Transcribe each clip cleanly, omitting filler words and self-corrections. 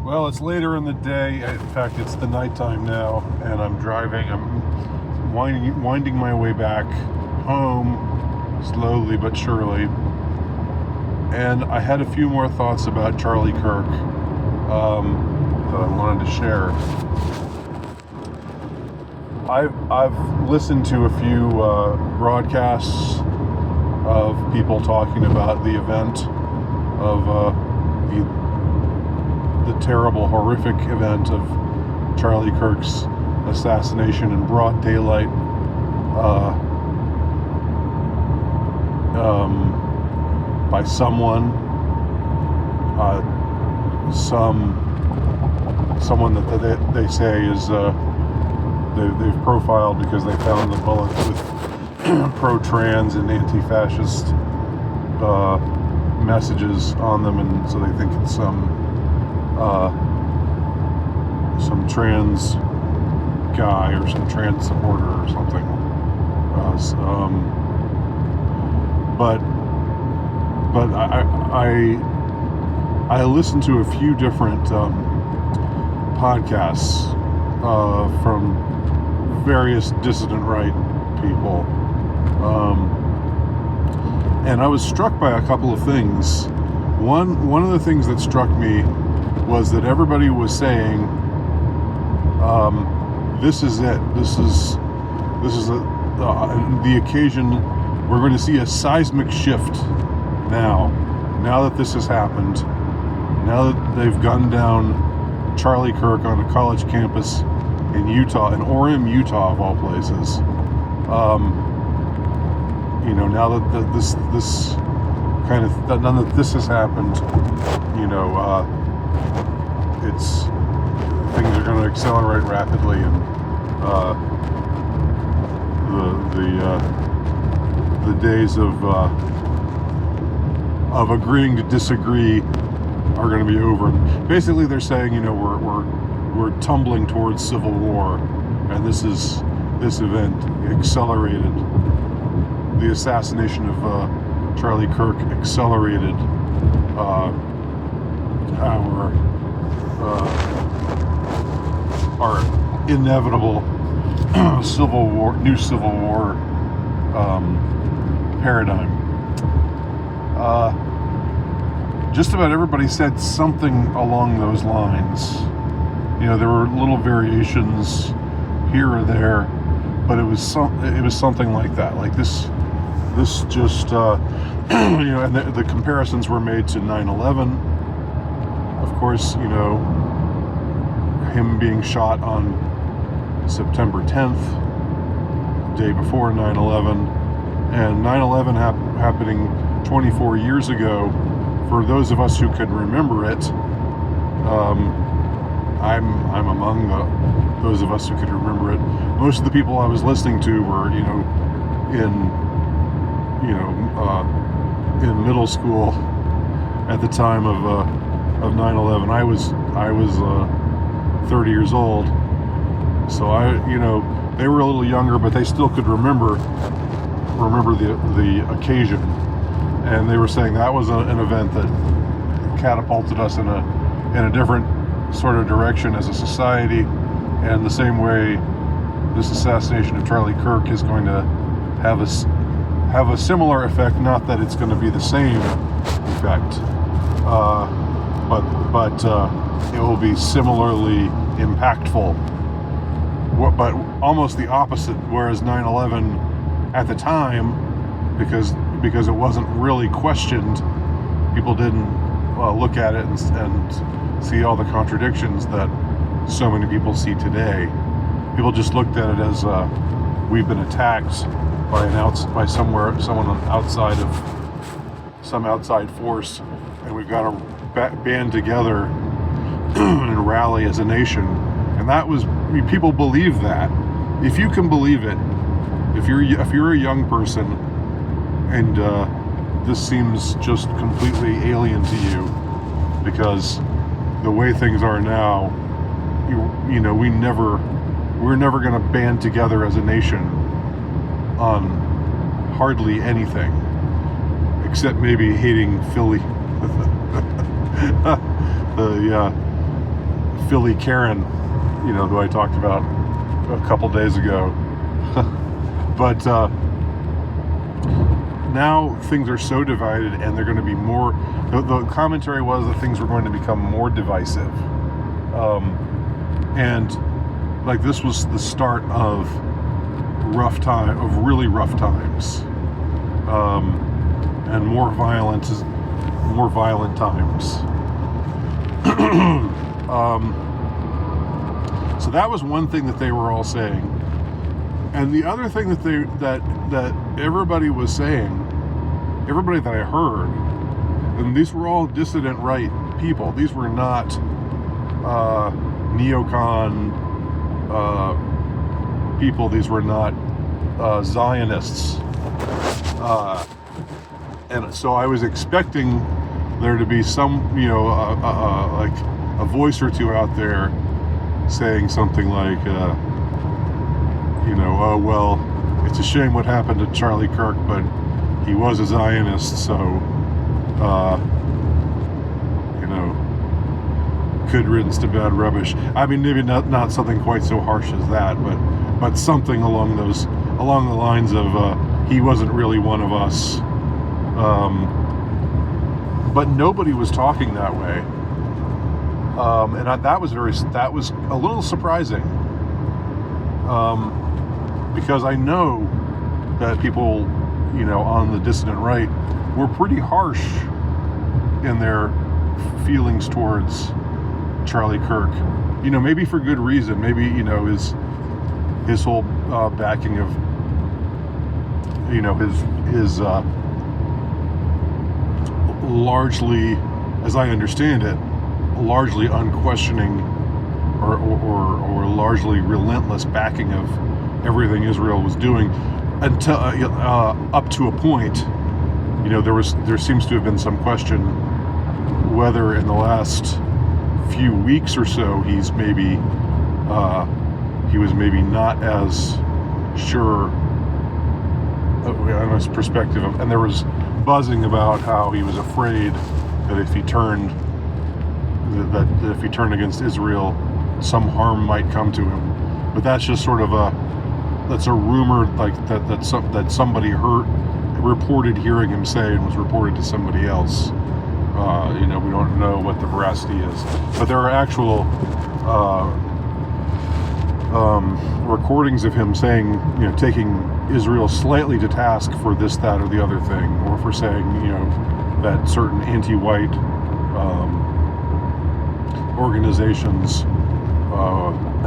Well, it's later in the day. In fact, it's the nighttime now, and I'm driving. I'm winding my way back home, slowly but surely. And I had a few more thoughts about Charlie Kirk that I wanted to share. I've listened to a few broadcasts of people talking about the event of the terrible, horrific event of Charlie Kirk's assassination in broad daylight by someone that they say is they've profiled because they found the bullet with pro-trans and anti-fascist messages on them, and so they think it's some trans guy or some trans supporter or something. But I listened to a few different podcasts from various dissident right people, and I was struck by a couple of things. One of the things that struck me was that everybody was saying, "This is it. This is the occasion. We're going to see a seismic shift now. Now that this has happened, now that they've gunned down Charlie Kirk on a college campus in Utah, in Orem, Utah, of all places. Now that this kind of none that this has happened, it's things are going to accelerate rapidly, and the days of agreeing to disagree are going to be over." Basically, they're saying, we're tumbling towards civil war, and this event accelerated. The assassination of Charlie Kirk accelerated our inevitable new civil war paradigm. Just about everybody said something along those lines. There were little variations here or there, but it was something like that. Like this just and the comparisons were made to 9/11. Of course, him being shot on September 10th, the day before 9/11, and 9/11 happening 24 years ago. For those of us who can remember it, I'm among those of us who could remember it. Most of the people I was listening to were, in middle school at the time of 9/11. I was 30 years old, so they were a little younger, but they still could remember the occasion, and they were saying that was an event that catapulted us in a different sort of direction as a society, and the same way this assassination of Charlie Kirk is going to have a similar effect. Not that it's going to be the same effect, but it will be similarly impactful. But almost the opposite. Whereas 9/11 at the time, because it wasn't really questioned, people didn't look at it and see all the contradictions that so many people see today. People just looked at it as we've been attacked by someone outside of some outside force, and we've got to band together and rally as a nation. And people believe that. If you can believe it, if you're a young person and this seems just completely alien to you, because the way things are now, we're never going to band together as a nation on hardly anything, except maybe hating Philly. Philly Karen, who I talked about a couple days ago. But now things are so divided, and they're going to be more. The commentary was that things were going to become more divisive, and like this was the start of really rough times, and more violent times. So that was one thing that they were all saying, and the other thing that everybody was saying, everybody that I heard, and these were all dissident right people. These were not neocon people. These were not Zionists. And so I was expecting there to be some, like a voice or two out there saying something like, oh, well, it's a shame what happened to Charlie Kirk, but he was a Zionist, so, good riddance to bad rubbish. I mean, maybe not something quite so harsh as that, but something along the lines of, he wasn't really one of us. But nobody was talking that way, and that was a little surprising, because I know that people, on the dissident right were pretty harsh in their feelings towards Charlie Kirk. Maybe for good reason. Maybe his whole backing of his largely, as I understand it, largely unquestioning or largely relentless backing of everything Israel was doing, until up to a point. There seems to have been some question whether in the last few weeks or so he was maybe not as sure on his perspective of, and there was buzzing about how he was afraid that if he turned against Israel, some harm might come to him. But that's just sort of a rumor, like that somebody reported hearing him say, and was reported to somebody else. We don't know what the veracity is, but there are actual recordings of him saying, taking Israel slightly to task for this, that, or the other thing, or for saying, that certain anti-white organizations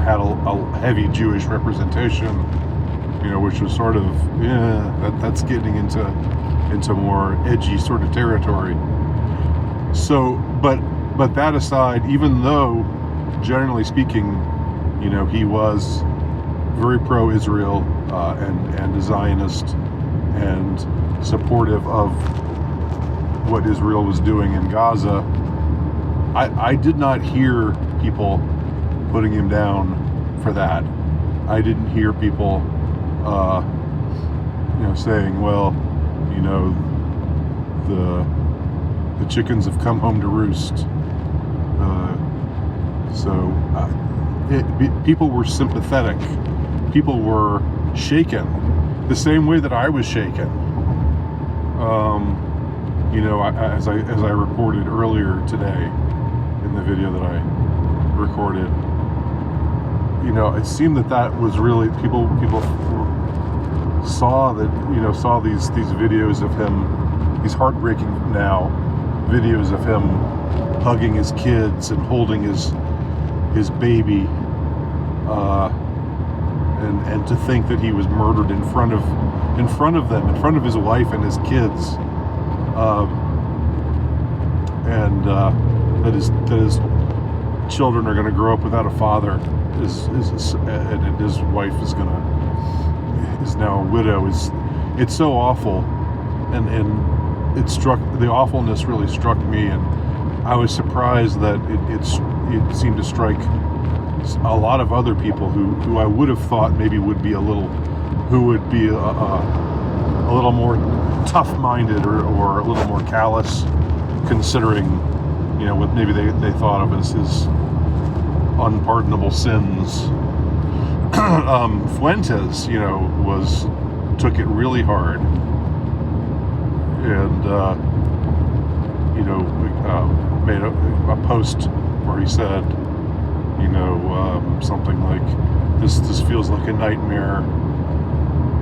had a heavy Jewish representation, which was sort of, that's getting into more edgy sort of territory. So, but that aside, even though, generally speaking, he was very pro-Israel and a Zionist and supportive of what Israel was doing in Gaza, I did not hear people putting him down for that. I didn't hear people, saying, well, the chickens have come home to roost. People were sympathetic. People were shaken, the same way that I was shaken. As I reported earlier today in the video that I recorded, it seemed that was really people saw these videos of him, these heartbreaking now videos of him hugging his kids and holding his baby, and to think that he was murdered in front of them, in front of his wife and his kids, and that his children are going to grow up without a father, and his wife is now a widow. It's so awful, and the awfulness really struck me, and I was surprised that it seemed to strike a lot of other people who I would have thought maybe would be a little more tough-minded or a little more callous, considering what maybe they thought of as unpardonable sins. Fuentes, took it really hard, and made a post where he said, something like, this feels like a nightmare,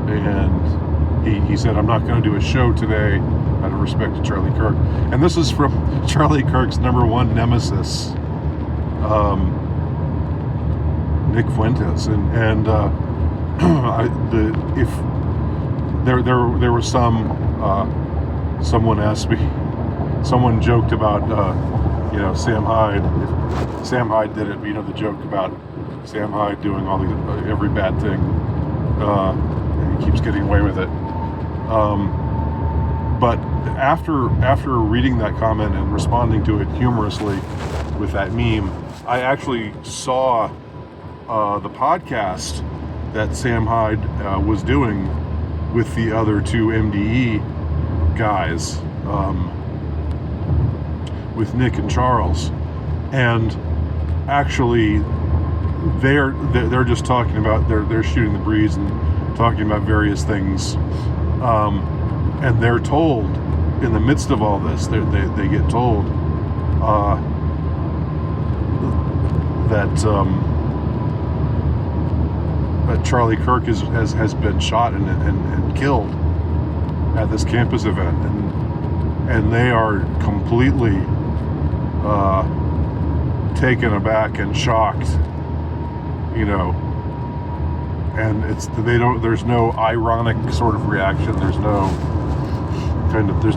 and he said, I'm not going to do a show today out of respect to Charlie Kirk. And this is from Charlie Kirk's number one nemesis, Nick Fuentes, and there was someone asked me, someone joked about Sam Hyde. If Sam Hyde did it, the joke about Sam Hyde doing all every bad thing, and he keeps getting away with it. But after reading that comment and responding to it humorously with that meme, I actually saw the podcast that Sam Hyde was doing with the other two MDE guys, with Nick and Charles, and actually they're just talking about they're shooting the breeze and talking about various things, and they're told in the midst of all this, they get told that Charlie Kirk has been shot and killed at this campus event, and they are completely taken aback and shocked, and there's no ironic sort of reaction, there's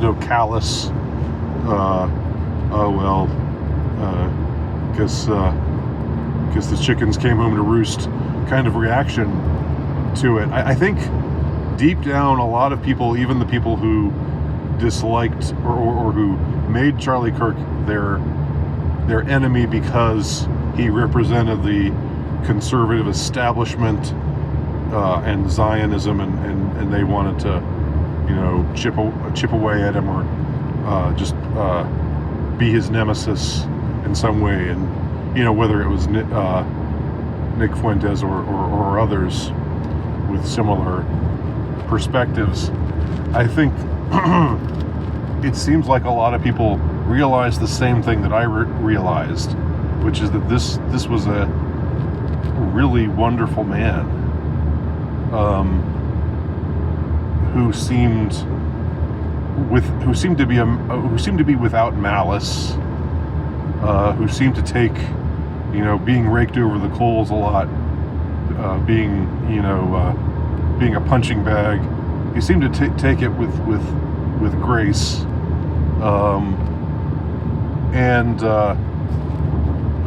no callous guess the chickens came home to roost kind of reaction to it. I think deep down, a lot of people, even the people who disliked or who made Charlie Kirk their enemy because he represented the conservative establishment and Zionism, and they wanted to chip away at him, or just be his nemesis in some way, and whether it was Nick Fuentes or others with similar perspectives. I think it seems like a lot of people realize the same thing that I realized, which is that this was a really wonderful man, who seemed to be without malice, who seemed to take being raked over the coals a lot, being a punching bag. He seemed to take it with grace, and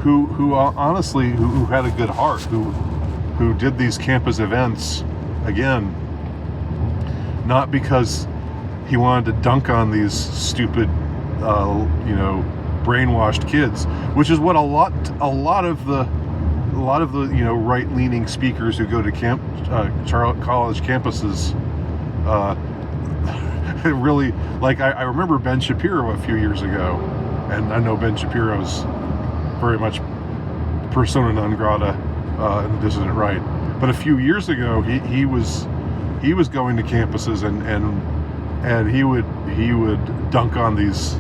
who honestly who had a good heart, who did these campus events again, not because he wanted to dunk on these stupid brainwashed kids, which is what a lot of the right-leaning speakers who go to college campuses really like. I remember Ben Shapiro a few years ago, and I know Ben Shapiro's very much persona non grata in the dissident right, but a few years ago he was going to campuses and he would dunk on these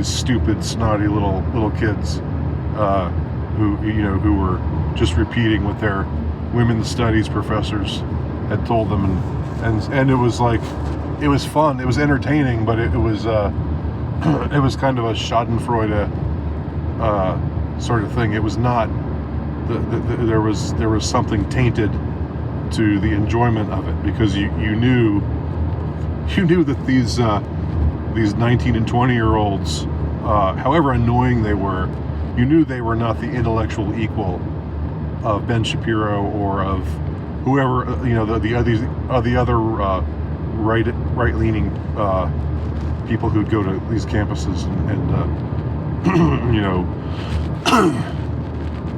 stupid, snotty little kids who were just repeating what their women's studies professors had told them, and it was like, it was fun, it was entertaining, but it was kind of a Schadenfreude sort of thing. It was not there was something tainted to the enjoyment of it, because you knew that these 19 and 20-year-olds, however annoying they were, you knew they were not the intellectual equal of Ben Shapiro or of whoever, the other right-leaning people who'd go to these campuses and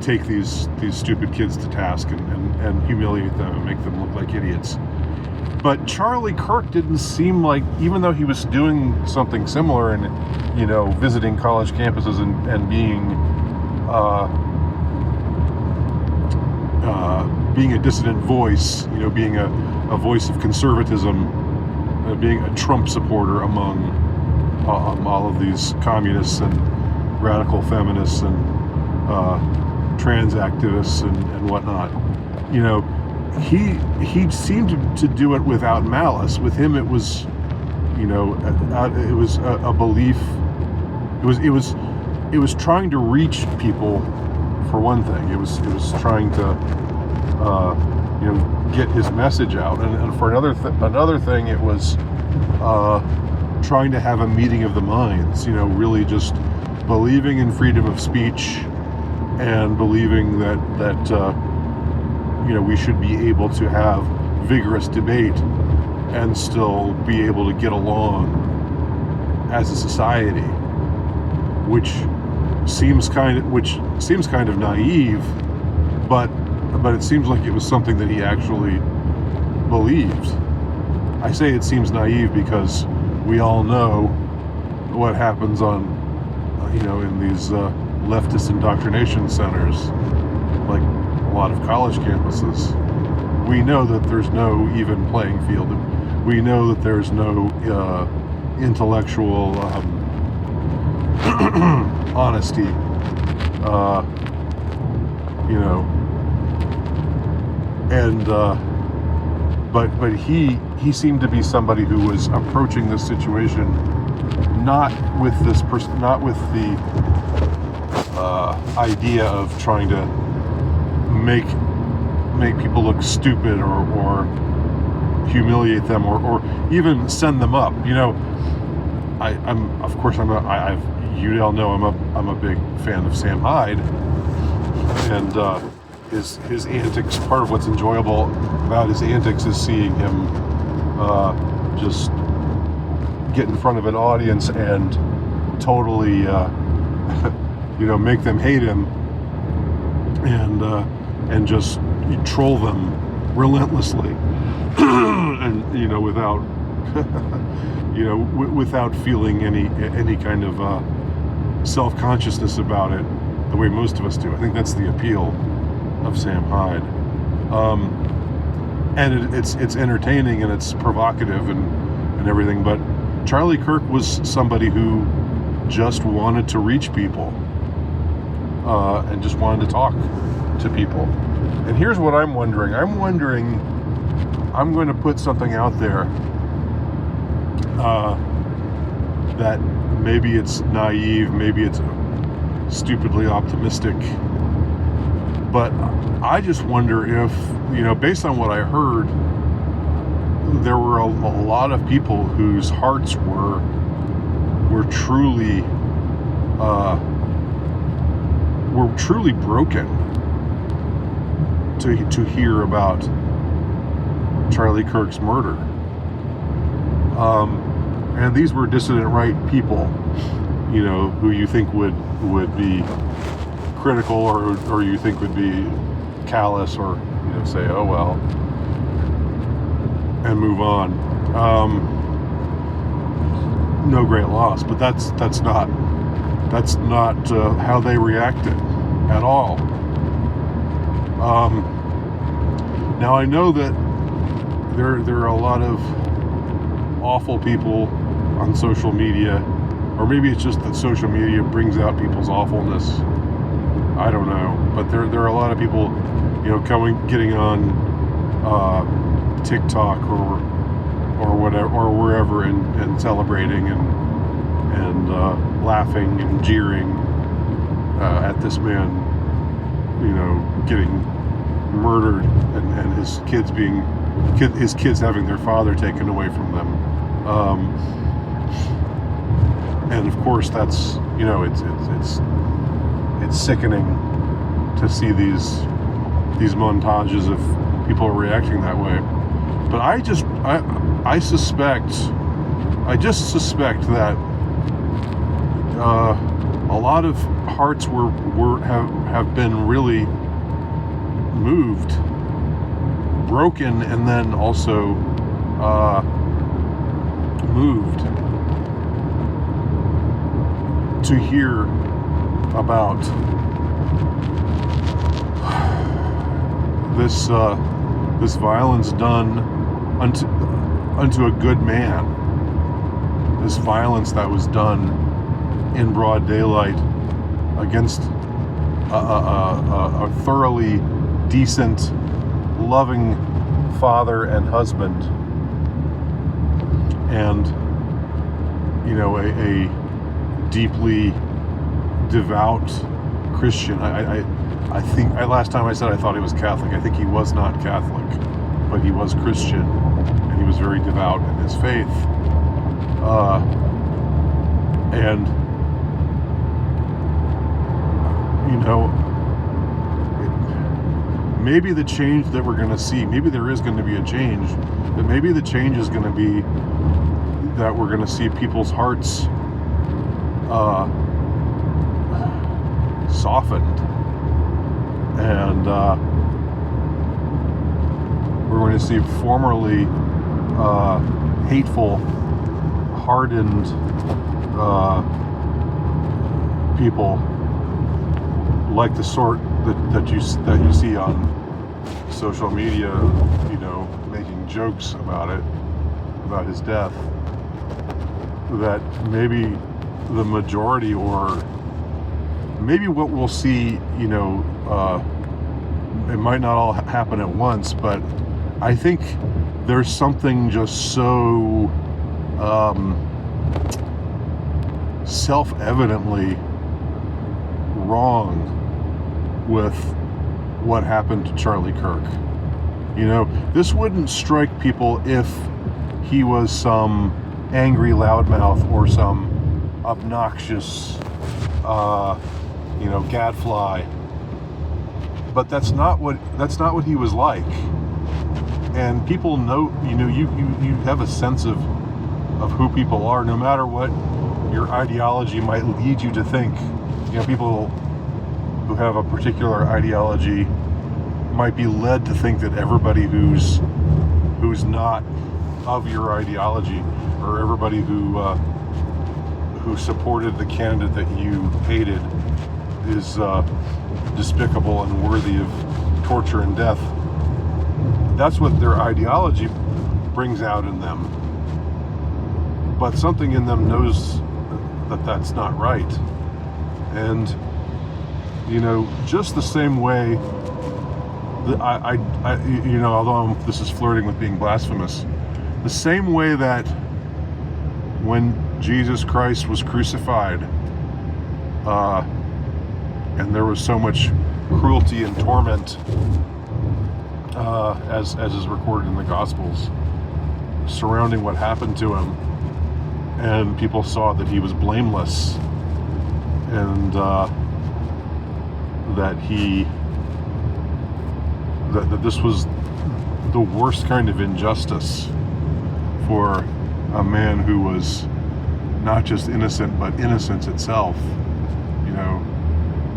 take these stupid kids to task and humiliate them and make them look like idiots. But Charlie Kirk didn't seem like, even though he was doing something similar and visiting college campuses and being being a dissident voice, being a voice of conservatism, being a Trump supporter among all of these communists and radical feminists and trans activists and whatnot. He seemed to do it without malice. With him, it was, it was a belief. It was trying to reach people. For one thing, it was trying to, get his message out, and for another thing, it was trying to have a meeting of the minds. Really just believing in freedom of speech and believing that we should be able to have vigorous debate and still be able to get along as a society, which seems kind of naive, but it seems like it was something that he actually believed. I say it seems naive because we all know what happens on in these leftist indoctrination centers, like a lot of college campuses. We know that there's no even playing field. We know that there's no intellectual honesty, but he seemed to be somebody who was approaching this situation not with the idea of trying to make people look stupid or humiliate them or even send them up. You all know I'm a big fan of Sam Hyde, and his antics. Part of what's enjoyable about his antics is seeing him just get in front of an audience and totally, make them hate him, and just troll them relentlessly, and without without feeling any kind of self-consciousness about it, the way most of us do. I think that's the appeal of Sam Hyde, and it's entertaining and it's provocative and everything. But Charlie Kirk was somebody who just wanted to reach people and just wanted to talk to people. And here's what I'm wondering. I'm going to put something out there that maybe it's naive, maybe it's stupidly optimistic, but I just wonder if, based on what I heard, there were a lot of people whose hearts were truly broken to hear about Charlie Kirk's murder. And these were dissident right people, who you think would be critical or you think would be callous or, say, oh well, and move on. No great loss, but that's not how they reacted at all. Now I know that there are a lot of awful people on social media, or maybe it's just that social media brings out people's awfulness. I don't know, but there are a lot of people, getting on TikTok or whatever or wherever and celebrating and laughing and jeering at this man, getting murdered and his kids having their father taken away from them. And of course that's, it's sickening to see these montages of people reacting that way. But I just suspect that a lot of hearts have been really moved, broken, and then also moved to hear about this violence done unto a good man, this violence that was done in broad daylight against a thoroughly decent, loving father and husband, and a deeply devout Christian. I think last time I said I thought he was Catholic. I think he was not Catholic, but he was Christian, and he was very devout in his faith. And maybe the change that we're going to see, maybe there is going to be a change, but maybe the change is going to be that we're going to see people's hearts softened, and we're going to see formerly hateful, hardened people, like the sort that you see on social media, making jokes about his death, that maybe the majority, or maybe what we'll see, it might not all happen at once, but I think there's something just so self-evidently wrong with what happened to Charlie Kirk. This wouldn't strike people if he was some angry loudmouth or some obnoxious gadfly, but that's not what he was like. And people know, you have a sense of who people are, no matter what your ideology might lead you to think. People who have a particular ideology might be led to think that everybody who's not of your ideology, or everybody who supported the candidate that you hated, is despicable and worthy of torture and death. That's what their ideology brings out in them. But something in them knows that that's not right. And just the same way that although this is flirting with being blasphemous, the same way that when Jesus Christ was crucified, and there was so much cruelty and torment, as is recorded in the Gospels, surrounding what happened to him, and people saw that he was blameless, and that this was the worst kind of injustice for a man who was not just innocent, but innocence itself.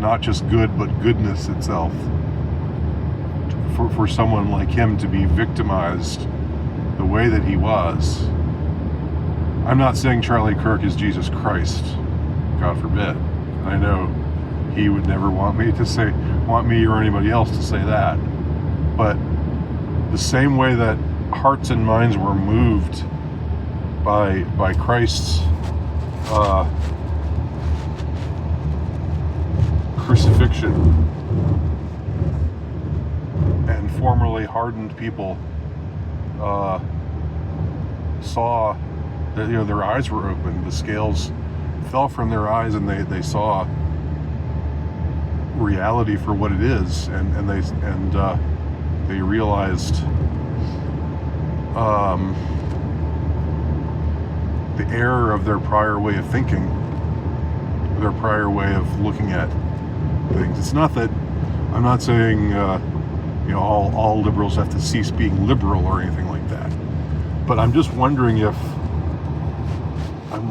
Not just good, but goodness itself. For someone like him to be victimized the way that he was. I'm not saying Charlie Kirk is Jesus Christ, God forbid. I know he would never want me or anybody else to say that. But the same way that hearts and minds were moved by Christ's crucifixion, and formerly hardened people saw that their eyes were opened, the scales fell from their eyes, and they saw reality for what it is, and they realized the error of their prior way of thinking, their prior way of looking at things. It's not that I'm not saying all liberals have to cease being liberal or anything like that, but I'm just wondering if I'm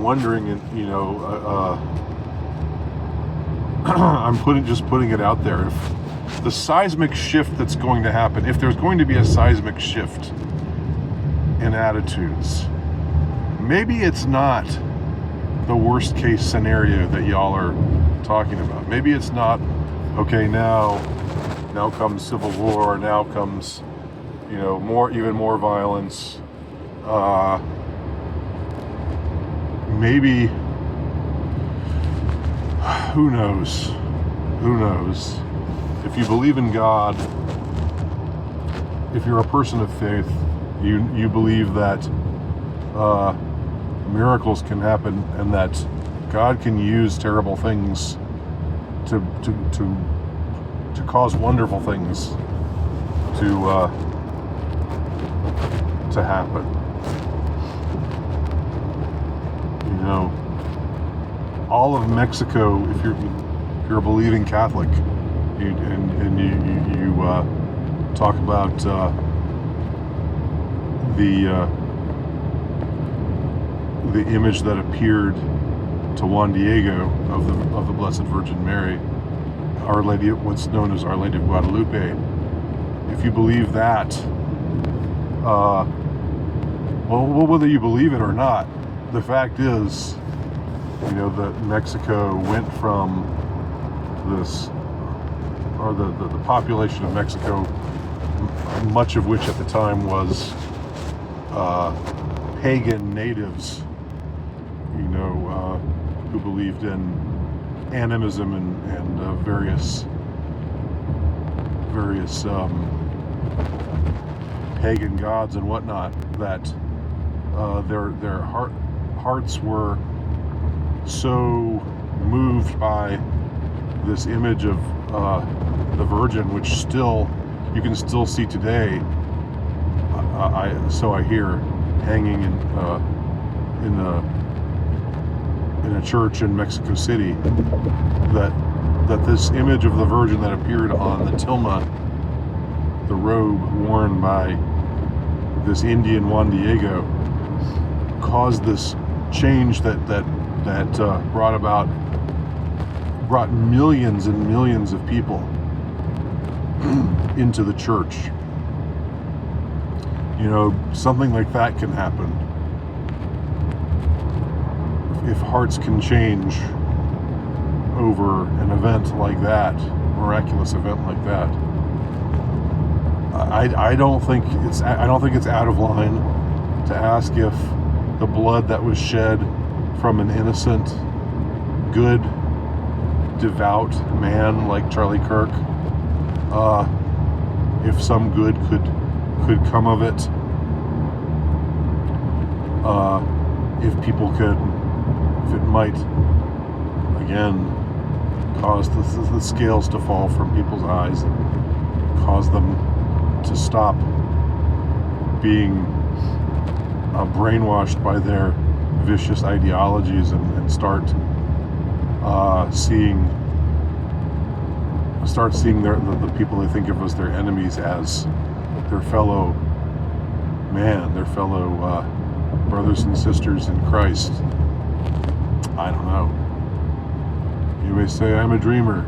putting it out there, if the seismic shift that's going to happen, if there's going to be a seismic shift in attitudes, maybe it's not the worst case scenario that y'all are talking about. Maybe it's not, okay, now Now comes civil war. Now comes, even more violence. Maybe, who knows? Who knows? If you believe in God, if you're a person of faith, you believe that miracles can happen and that God can use terrible things to cause wonderful things to happen. All of Mexico, if you're a believing Catholic, you talk about the image that appeared to Juan Diego of the Blessed Virgin Mary, Our Lady, what's known as Our Lady of Guadalupe. If you believe that, well, whether you believe it or not, the fact is, that Mexico went from this, or the population of Mexico, much of which at the time was pagan natives, who believed in animism and various pagan gods and whatnot, that their hearts were so moved by this image of the Virgin, which you can still see today. So I hear, hanging in a church in Mexico City, that this image of the Virgin that appeared on the tilma, the robe worn by this Indian Juan Diego, caused this change that brought millions and millions of people into the church. Something like that can happen if hearts can change over an event like that, miraculous event like that. I don't think it's out of line to ask if the blood that was shed from an innocent, good, devout man like Charlie Kirk, if some good could come of it, if it might again cause the scales to fall from people's eyes and cause them to stop being brainwashed by their vicious ideologies and start seeing the people they think of as their enemies as their fellow man, their fellow brothers and sisters in Christ. I don't know. You may say I'm a dreamer,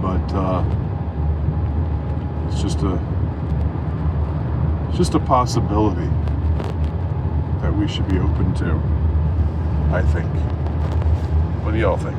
but it's just a possibility that we should be open to, I think. What do y'all think?